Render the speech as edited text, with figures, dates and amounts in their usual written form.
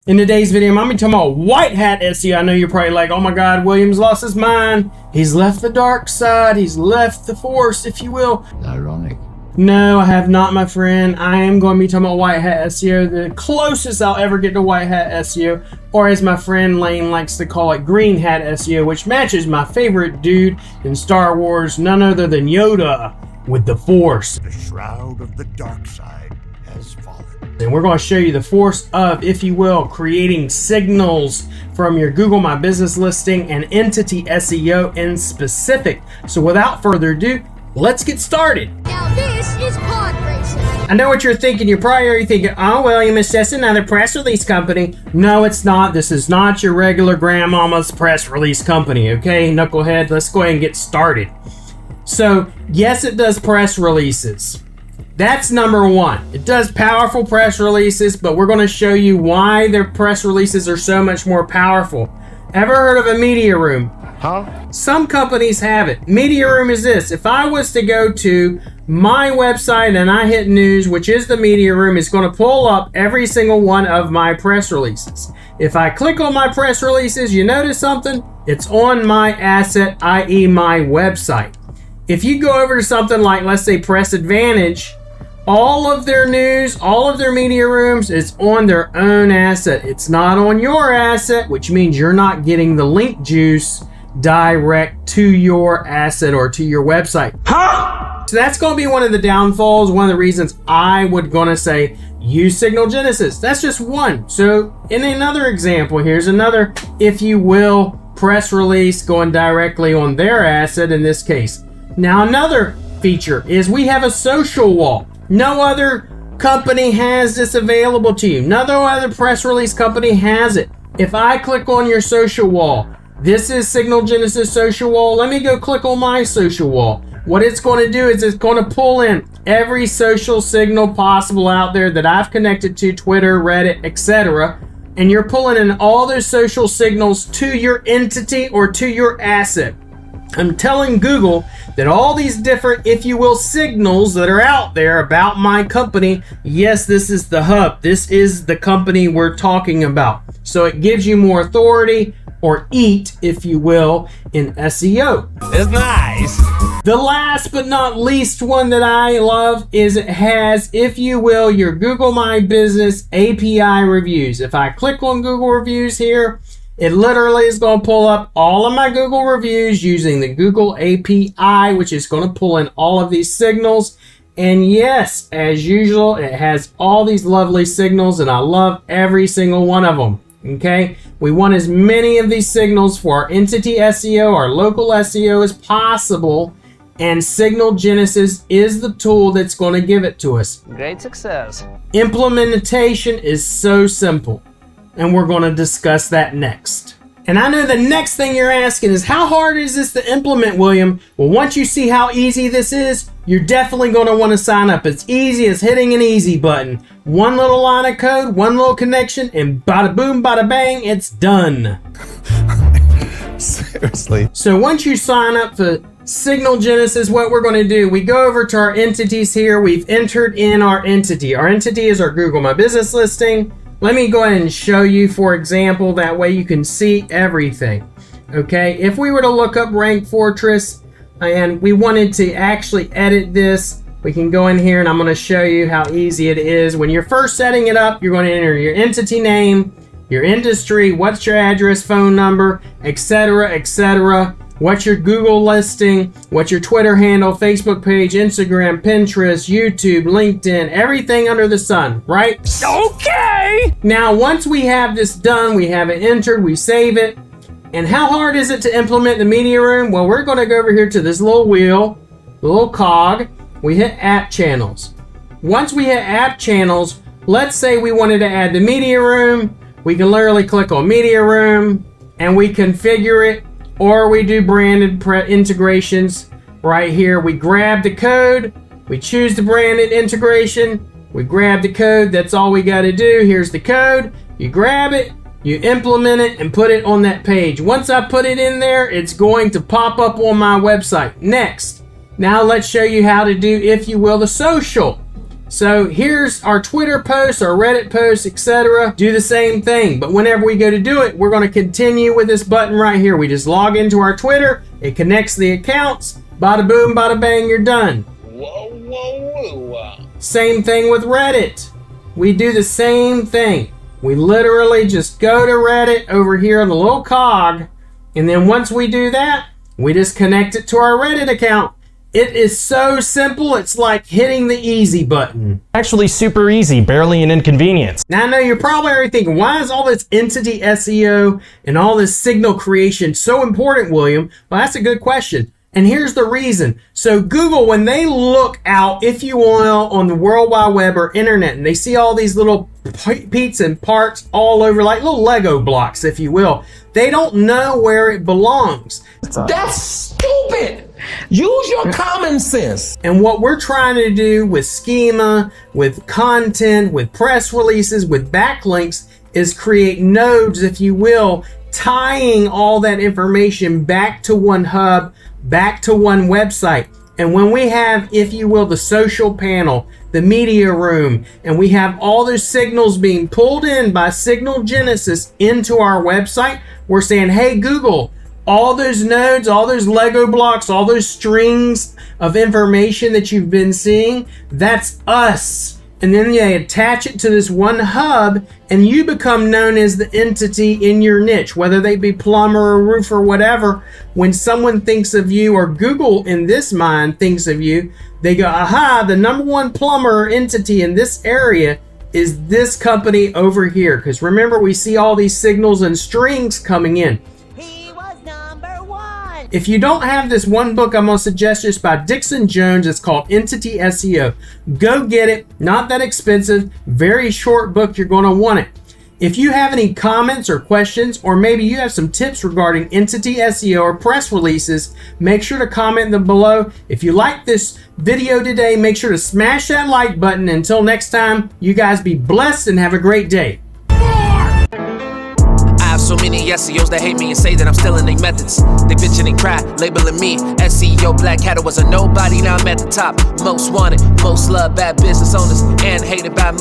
In today's video, I'm going to be talking about white hat SEO. I know you're probably like, oh my God, William's lost his mind. He's left the dark side. He's left the force, if you will. Ironic. No, I have not, my friend. I am going to be talking about white hat SEO, the closest I'll ever get to white hat SEO, or as my friend Lane likes to call it, green hat SEO, which matches my favorite dude in Star Wars, none other than Yoda with the Force. The shroud of the dark side has fallen. And we're going to show you the force of, if you will, creating signals from your Google My Business listing and entity SEO in specific. So without further ado, let's get started. Now this is pod racing. I know what you're thinking. You're probably already thinking, oh, William, it's just another press release company. No, it's not. This is not your regular grandmama's press release company, okay, knucklehead? Let's go ahead and get started. So, yes, it does press releases. That's number one. It does powerful press releases, but we're going to show you why their press releases are so much more powerful. Ever heard of a media room? Huh? Some companies have it. Media room is this. If I was to go to my website and I hit news, which is the media room, it's going to pull up every single one of my press releases. If I click on my press releases, you notice something? It's on my asset, i.e. my website. If you go over to something like, let's say, Press Advantage, all of their news, all of their media rooms is on their own asset. It's not on your asset, which means you're not getting the link juice direct to your asset or to your website. Huh? So that's going to be one of the downfalls, one of the reasons I would going to say use Signal Genesis. That's just one. So in another example, here's another, if you will, press release going directly on their asset in this case. Now another feature is we have a social wall. No other company has this available to you. No other press release company has it. If I click on your social wall, this is Signal Genesis social wall. Let me go click on my social wall. What it's going to do is it's going to pull in every social signal possible out there that I've connected to, Twitter, Reddit, etc. And you're pulling in all those social signals to your entity or to your asset. I'm telling Google that all these different, if you will, signals that are out there about my company, yes, this is the hub. This is the company we're talking about. So it gives you more authority, or EAT, if you will, in SEO. It's nice. The last but not least one that I love is it has, if you will, your Google My Business API reviews. If I click on Google reviews here, it literally is going to pull up all of my Google reviews using the Google API, which is going to pull in all of these signals. And yes, as usual, it has all these lovely signals, and I love every single one of them. Okay, we want as many of these signals for our entity SEO, our local SEO as possible, and Signal Genesis is the tool that's going to give it to us. Great success. Implementation is so simple, and we're going to discuss that next. And I know the next thing you're asking is, how hard is this to implement, William? Well, once you see how easy this is, you're definitely going to want to sign up. It's easy as hitting an easy button. One little line of code, one little connection, and bada boom, bada bang, it's done. Seriously. So once you sign up for Signal Genesis, what we're going to do, we go over to our entities here. We've entered in our entity. Our entity is our Google My Business listing. Let me go ahead and show you, for example, that way you can see everything. Okay, if we were to look up Rank Fortress and we wanted to actually edit this, we can go in here and I'm going to show you how easy it is. When you're first setting it up, you're going to enter your entity name, your industry, what's your address, phone number, etc., etc. What's your Google listing, what's your Twitter handle, Facebook page, Instagram, Pinterest, YouTube, LinkedIn, everything under the sun, right? Okay! Now, once we have this done, we have it entered, we save it. And how hard is it to implement the media room? Well, we're going to go over here to this little wheel, the little cog. We hit app channels. Once we hit app channels, let's say we wanted to add the media room. We can literally click on media room and we configure it. Or we do branded integrations right here. We grab the code, we choose the branded integration, we grab the code, that's all we got to do. Here's the code, you grab it, you implement it, and put it on that page. Once I put it in there, it's going to pop up on my website. Next, now let's show you how to do, if you will, the social. So here's our Twitter posts, our Reddit posts, etc. Do the same thing, but whenever we go to do it, we're going to continue with this button right here. We just log into our Twitter, it connects the accounts, bada boom, bada bang, you're done. Whoa, whoa, whoa. Same thing with Reddit. We do the same thing. We literally just go to Reddit over here on the little cog, and then once we do that, we just connect it to our Reddit account. It is so simple, it's like hitting the easy button. Actually super easy, barely an inconvenience. Now I know you're probably already thinking, why is all this entity SEO and all this signal creation so important, William? Well, that's a good question. And here's the reason. So Google, when they look out, if you will, on the World Wide Web or internet, and they see all these little pieces and parts all over, like little Lego blocks, if you will, they don't know where it belongs. That's stupid. Use your common sense. And what we're trying to do with schema, with content, with press releases, with backlinks is create nodes, if you will, tying all that information back to one hub, back to one website. And when we have, if you will, the social panel, the media room, and we have all those signals being pulled in by Signal Genesis into our website, we're saying, hey Google, all those nodes, all those Lego blocks, all those strings of information that you've been seeing, that's us. And then they attach it to this one hub, and you become known as the entity in your niche, whether they be plumber or roofer, whatever. When someone thinks of you, or Google in this mind thinks of you, they go, aha, the number one plumber or entity in this area is this company over here. Because remember, we see all these signals and strings coming in. If you don't have this one book, I'm going to suggest just by Dixon Jones. It's called Entity SEO. Go get it. Not that expensive. Very short book. You're going to want it. If you have any comments or questions, or maybe you have some tips regarding Entity SEO or press releases, make sure to comment them below. If you like this video today, make sure to smash that like button. Until next time, you guys be blessed and have a great day. So many SEOs that hate me and say that I'm stealing their methods. They bitching and cry, labeling me SEO Black Hat. Was a nobody, now I'm at the top. Most wanted, most loved, bad business owners, and hated by most.